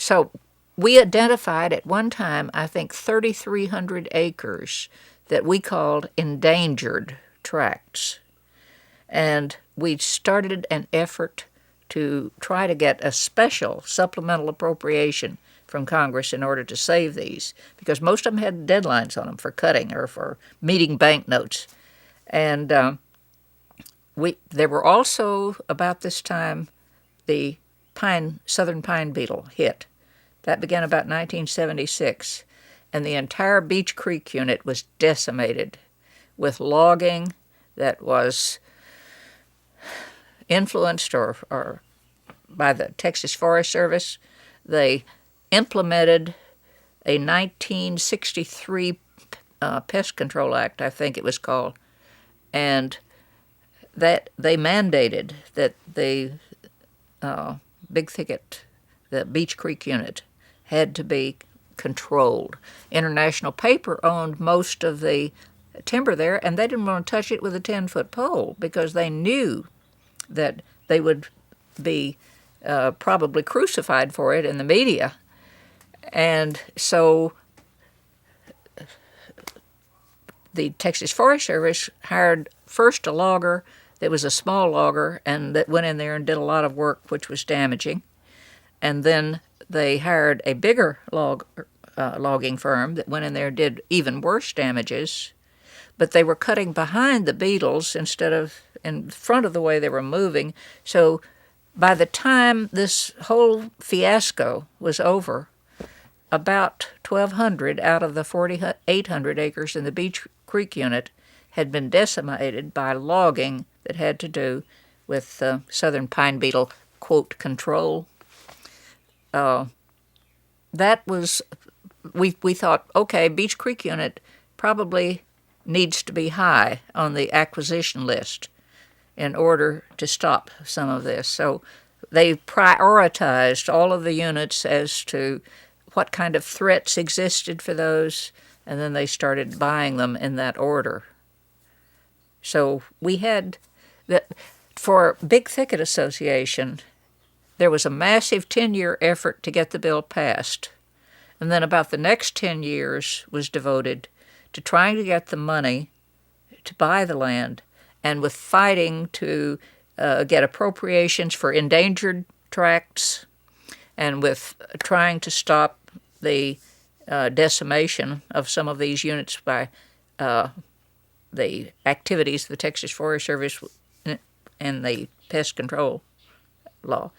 So we identified at one time, I think, 3,300 acres that we called endangered tracts. And we started an effort to try to get a special supplemental appropriation from Congress in order to save these, because most of them had deadlines on them for cutting or for meeting banknotes. And there were also, about this time, the southern pine beetle hit. That began about 1976, and the entire Beech Creek unit was decimated with logging that was influenced or by the Texas Forest Service. They implemented a 1963 Pest Control Act, I think it was called, and that they mandated that the Big Thicket, the Beech Creek unit, had to be controlled. International Paper owned most of the timber there, and they didn't want to touch it with a 10-foot pole because they knew that they would be probably crucified for it in the media. And so the Texas Forest Service hired first a logger that was a small logger and that went in there and did a lot of work which was damaging. And then they hired a bigger logging firm that went in there and did even worse damages. But they were cutting behind the beetles instead of in front of the way they were moving. So by the time this whole fiasco was over, about 1,200 out of the 4,800 acres in the Beech Creek unit had been decimated by logging that had to do with southern pine beetle, quote, control. That was, we thought, okay, Beech Creek unit probably needs to be high on the acquisition list in order to stop some of this. So they prioritized all of the units as to what kind of threats existed for those, and then they started buying them in that order. So we had that for Big Thicket Association. There was a massive 10-year effort to get the bill passed, and then about the next 10 years was devoted to trying to get the money to buy the land, and with fighting to get appropriations for endangered tracts, and with trying to stop the decimation of some of these units by the activities of the Texas Forest Service and the pest control law.